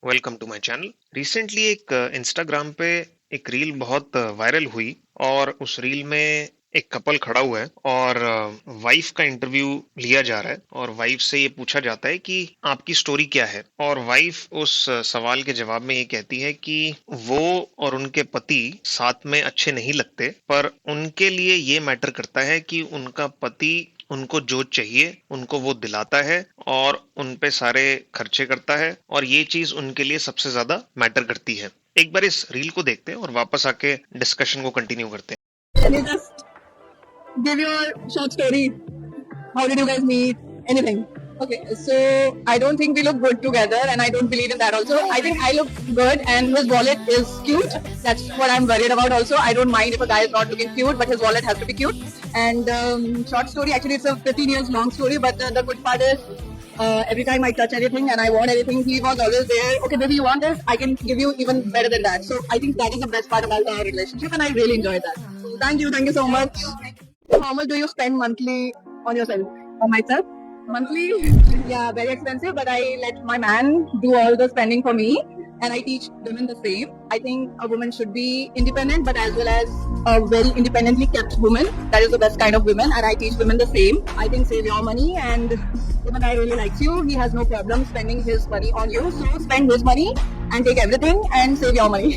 Welcome to my channel. Recently एक Instagram पे एक रील बहुत वायरल हुई और उस रील में एक कपल खड़ा हुआ है और वाइफ का इंटरव्यू लिया जा रहा है और वाइफ से ये पूछा जाता है कि आपकी स्टोरी क्या है। और वाइफ उस सवाल के जवाब में ये कहती है कि वो और उनके पति साथ में अच्छे नहीं लगते, पर उनके लिए ये मैटर करता है कि उनका पति उनको जो चाहिए उनको वो दिलाता है और उन पे सारे खर्चे करता है और ये चीज उनके लिए सबसे ज्यादा मैटर करती है। एक बार इस रील को देखते हैं और वापस आके डिस्कशन को कंटिन्यू करते हैं। Can you just give your short story? How did you guys meet? Anything? Okay, so I don't think we look good together, and I don't believe in that. Also, I think I look good, and his wallet is cute. That's what I'm worried about. Also, I don't mind if a guy is not looking cute, but his wallet has to be cute. And short story, actually, it's a 15 years long story, but the good part is. Every time I touch anything and I want anything, he was always there. Okay, baby, you want this? I can give you even better than that. So I think that is the best part about our relationship, and I really enjoy that. So thank you so much. How much do you spend monthly on yourself? On myself? Monthly? Yeah, very expensive, but I let my man do all the spending for me and I teach women the same. I think a woman should be independent, but as well as a very independently kept woman. That is the best kind of women, and I teach women the same. I think save your money, and even I really likes you. He has no problem spending his money on you, so spend his money and take everything and save your money.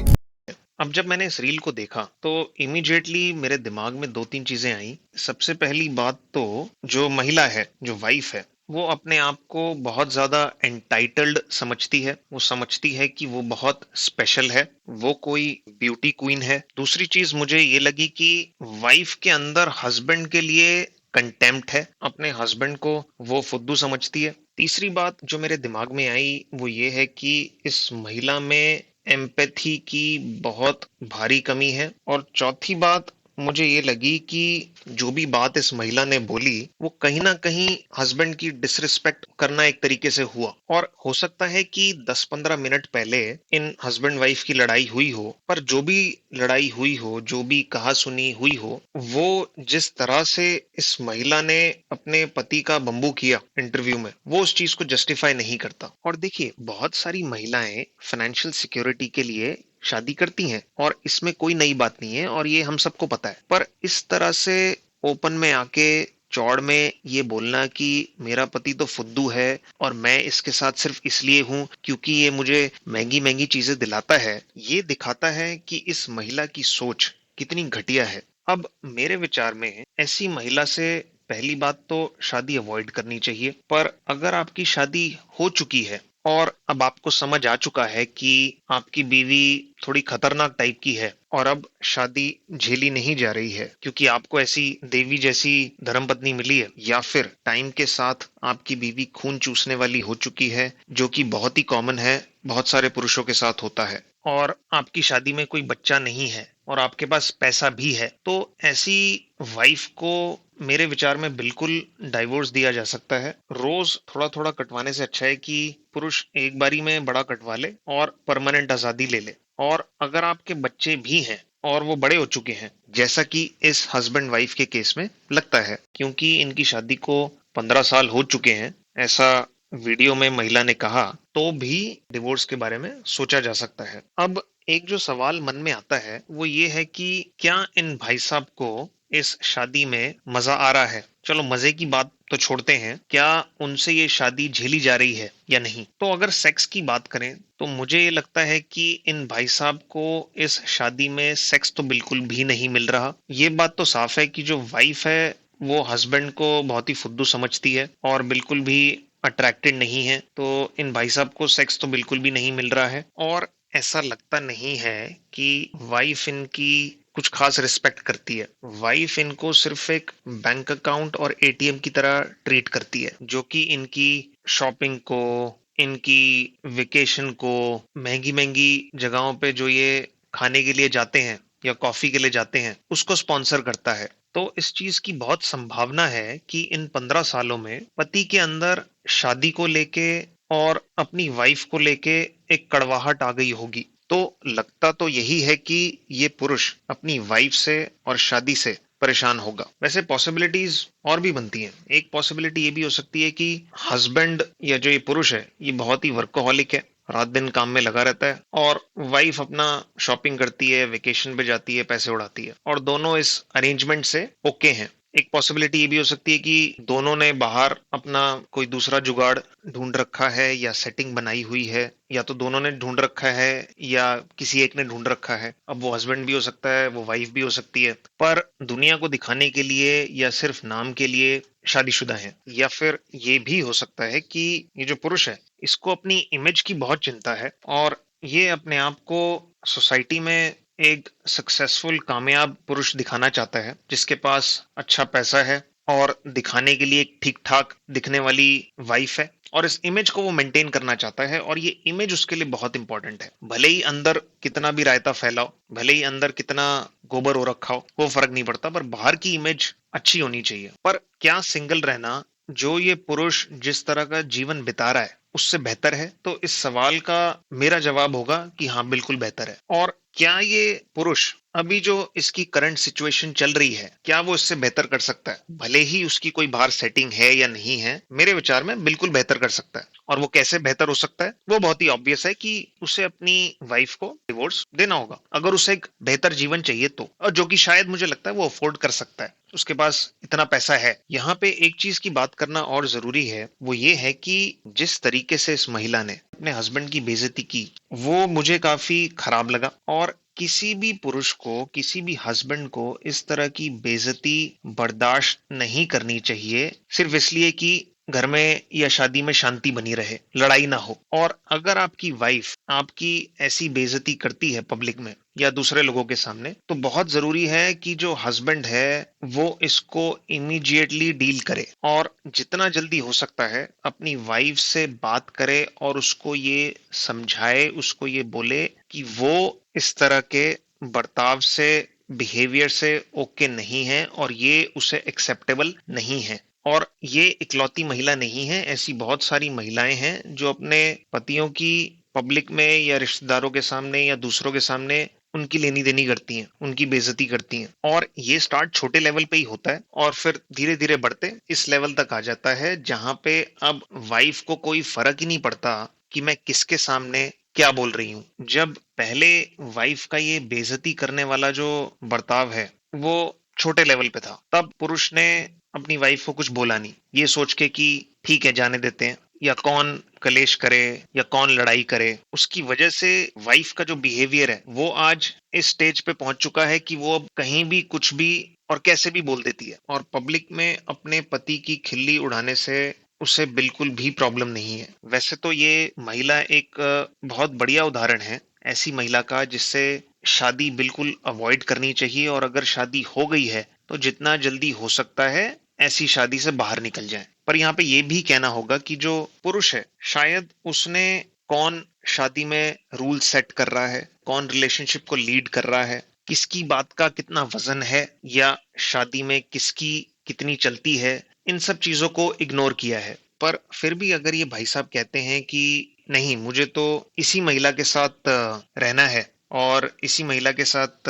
अब जब मैंने इस reel को देखा तो immediately मेरे दिमाग में दो तीन चीजें आई। सबसे पहली बात तो जो महिला है, जो वाइफ है, वो अपने आप को बहुत ज्यादा एंटाइटल्ड समझती है। वो समझती है कि वो बहुत स्पेशल है, वो कोई ब्यूटी क्वीन है। दूसरी चीज मुझे ये लगी कि वाइफ के अंदर हस्बैंड के लिए कंटेम्प्ट है, अपने हस्बैंड को वो फुद्दू समझती है। तीसरी बात जो मेरे दिमाग में आई वो ये है कि इस महिला में एम्पैथी की बहुत भारी कमी है। और चौथी बात मुझे ये लगी कि जो भी बात इस महिला ने बोली वो कहीं ना कहीं हस्बैंड की डिसरिस्पेक्ट करना एक तरीके से हुआ। और हो सकता है कि 10-15 मिनट पहले इन हस्बैंड वाइफ की लड़ाई हुई हो, पर जो भी लड़ाई हुई हो, जो भी कहा सुनी हुई हो, वो जिस तरह से इस महिला ने अपने पति का बम्बू किया इंटरव्यू में, वो उस चीज को जस्टिफाई नहीं करता। और देखिए, बहुत सारी महिलाएं फाइनेंशियल सिक्योरिटी के लिए शादी करती हैं और इसमें कोई नई बात नहीं है और ये हम सबको पता है। पर इस तरह से ओपन में आके चौड़ में ये बोलना कि मेरा पति तो फुद्दू है और मैं इसके साथ सिर्फ इसलिए हूं क्योंकि ये मुझे महंगी महंगी चीजें दिलाता है, ये दिखाता है कि इस महिला की सोच कितनी घटिया है। अब मेरे विचार में ऐसी महिला से पहली बात तो शादी अवॉइड करनी चाहिए। पर अगर आपकी शादी हो चुकी है और अब आपको समझ आ चुका है कि आपकी बीवी थोड़ी खतरनाक टाइप की है और अब शादी झेली नहीं जा रही है क्योंकि आपको ऐसी देवी जैसी धर्मपत्नी मिली है, या फिर टाइम के साथ आपकी बीवी खून चूसने वाली हो चुकी है, जो कि बहुत ही कॉमन है, बहुत सारे पुरुषों के साथ होता है, और आपकी शादी में कोई बच्चा नहीं है और आपके पास पैसा भी है, तो ऐसी वाइफ को मेरे विचार में बिल्कुल डाइवोर्स दिया जा सकता है। रोज थोड़ा थोड़ा कटवाने से अच्छा है कि पुरुष एक बारी में बड़ा कटवा ले और परमानेंट आजादी ले ले। और अगर आपके बच्चे भी हैं और वो बड़े हो चुके हैं, जैसा कि इस हस्बैंड वाइफ के केस में लगता है, क्योंकि इनकी शादी को 15 साल हो चुके हैं, ऐसा वीडियो में महिला ने कहा, तो भी डिवोर्स के बारे में सोचा जा सकता है। अब एक जो सवाल मन में आता है वो ये है कि क्या इन भाई साहब को इस शादी में मजा आ रहा है? चलो मजे की बात तो छोड़ते हैं, क्या उनसे ये शादी झेली जा रही है या नहीं? तो अगर सेक्स की बात करें तो मुझे ये लगता है कि इन भाई साहब को इस शादी में सेक्स तो बिल्कुल भी नहीं मिल रहा। ये बात तो साफ है कि जो वाइफ है वो हस्बैंड को बहुत ही फुद्दू समझती है और बिल्कुल भी अट्रैक्टेड नहीं है, तो इन भाई साहब को सेक्स तो बिल्कुल भी नहीं मिल रहा है। और ऐसा लगता नहीं है कि वाइफ इनकी कुछ खास रिस्पेक्ट करती है। वाइफ इनको सिर्फ एक बैंक अकाउंट और एटीएम की तरह ट्रीट करती है, जो कि इनकी शॉपिंग को, इनकी वेकेशन को, महंगी महंगी जगहों पे जो ये खाने के लिए जाते हैं या कॉफी के लिए जाते हैं, उसको स्पॉन्सर करता है। तो इस चीज की बहुत संभावना है कि इन 15 सालों में पति के अंदर शादी को लेके और अपनी वाइफ को लेके एक कड़वाहट आ गई होगी। तो लगता तो यही है कि ये पुरुष अपनी वाइफ से और शादी से परेशान होगा। वैसे पॉसिबिलिटीज और भी बनती हैं। एक पॉसिबिलिटी ये भी हो सकती है कि हस्बैंड या जो ये पुरुष है ये बहुत ही वर्कोहॉलिक है, रात दिन काम में लगा रहता है और वाइफ अपना शॉपिंग करती है, वेकेशन पे जाती है, पैसे उड़ाती है और दोनों इस अरेंजमेंट से ओके हैं। एक पॉसिबिलिटी ये भी हो सकती है कि दोनों ने बाहर अपना कोई दूसरा जुगाड़ ढूंढ रखा है या सेटिंग बनाई हुई है, या तो दोनों ने ढूंढ रखा है या किसी एक ने ढूंढ रखा है। अब वो हस्बैंड भी हो सकता है, वो वाइफ भी हो सकती है, पर दुनिया को दिखाने के लिए या सिर्फ नाम के लिए शादीशुदा है। या फिर ये भी हो सकता है कि ये जो पुरुष है, इसको अपनी इमेज की बहुत चिंता है और ये अपने आप को सोसाइटी में एक सक्सेसफुल कामयाब पुरुष दिखाना चाहता है, जिसके पास अच्छा पैसा है और दिखाने के लिए एक ठीक ठाक दिखने वाली वाइफ है, और इस इमेज को वो मेंटेन करना चाहता है और ये इमेज उसके लिए बहुत इंपॉर्टेंट है। भले ही अंदर कितना भी रायता फैलाओ, भले ही अंदर कितना गोबर हो रखा हो, वो फर्क नहीं पड़ता, पर बाहर की इमेज अच्छी होनी चाहिए। पर क्या सिंगल रहना, जो ये पुरुष जिस तरह का जीवन बिता रहा है, उससे बेहतर है? तो इस सवाल का मेरा जवाब होगा कि हाँ, बिल्कुल बेहतर है। और क्या ये पुरुष अभी जो इसकी करंट सिचुएशन चल रही है, क्या वो इससे बेहतर कर सकता है? भले ही उसकी कोई बाहर सेटिंग है या नहीं है, मेरे विचार में बिल्कुल बेहतर कर सकता है। और वो कैसे बेहतर हो सकता है? वो बहुत ही ऑब्वियस है कि उसे अपनी वाइफ को डिवोर्स देना होगा, अगर उसे एक बेहतर जीवन चाहिए तो, और जो कि शायद मुझे लगता है वो अफोर्ड कर सकता है, उसके पास इतना पैसा है। यहाँ पे एक चीज की बात करना और जरूरी है, वो ये है कि जिस तरीके से इस महिला ने अपने हस्बैंड की बेइज्जती की, वो मुझे काफी खराब लगा। और किसी भी पुरुष को, किसी भी हस्बैंड को इस तरह की बेइज्जती बर्दाश्त नहीं करनी चाहिए, सिर्फ इसलिए कि घर में या शादी में शांति बनी रहे, लड़ाई ना हो। और अगर आपकी वाइफ आपकी ऐसी बेइज्जती करती है पब्लिक में या दूसरे लोगों के सामने, तो बहुत जरूरी है कि जो हस्बैंड है वो इसको इमीडिएटली डील करे और जितना जल्दी हो सकता है अपनी वाइफ से बात करे और उसको ये समझाए, उसको ये बोले कि वो इस तरह के बर्ताव से, बिहेवियर से ओके नहीं है और ये उसे एक्सेप्टेबल नहीं है। और ये इकलौती महिला नहीं है, ऐसी बहुत सारी महिलाएं हैं जो अपने पतियों की पब्लिक में या रिश्तेदारों के सामने या दूसरों के सामने उनकी लेनी देनी करती हैं, उनकी बेइज्जती करती हैं। और ये स्टार्ट छोटे लेवल पे ही होता है और फिर धीरे धीरे बढ़ते इस लेवल तक आ जाता है जहां पे अब वाइफ को कोई फर्क ही नहीं पड़ता कि मैं किसके सामने क्या बोल रही हूँ। जब पहले वाइफ का ये बेइज्जती करने वाला जो बर्ताव है वो छोटे लेवल पे था, तब पुरुष ने अपनी वाइफ को कुछ बोला नहीं, ये सोच के कि ठीक है, जाने देते हैं, या कौन कलेश करे या कौन लड़ाई करे। उसकी वजह से वाइफ का जो बिहेवियर है वो आज इस स्टेज पे पहुंच चुका है कि वो अब कहीं भी कुछ भी और कैसे भी बोल देती है, और पब्लिक में अपने पति की खिल्ली उड़ाने से उसे बिल्कुल भी प्रॉब्लम नहीं है। वैसे तो ये महिला एक बहुत बढ़िया उदाहरण है ऐसी महिला का जिससे शादी बिल्कुल अवॉइड करनी चाहिए, और अगर शादी हो गई है तो जितना जल्दी हो सकता है ऐसी शादी से बाहर निकल जाए। पर यहाँ पे ये भी कहना होगा कि जो पुरुष है, शायद उसने कौन शादी में रूल सेट कर रहा है, कौन रिलेशनशिप को लीड कर रहा है, किसकी बात का कितना वजन है, या शादी में किसकी कितनी चलती है, इन सब चीजों को इग्नोर किया है। पर फिर भी अगर ये भाई साहब कहते हैं कि नहीं, मुझे तो इसी महिला के साथ रहना है और इसी महिला के साथ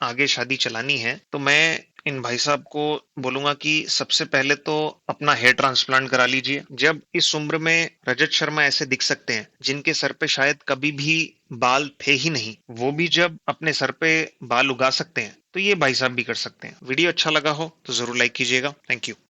आगे शादी चलानी है, तो मैं इन भाई साहब को बोलूंगा कि सबसे पहले तो अपना हेयर ट्रांसप्लांट करा लीजिए। जब इस उम्र में रजत शर्मा ऐसे दिख सकते हैं जिनके सर पे शायद कभी भी बाल थे ही नहीं, वो भी जब अपने सर पे बाल उगा सकते हैं, तो ये भाई साहब भी कर सकते हैं। वीडियो अच्छा लगा हो तो जरूर लाइक कीजिएगा। Thank you.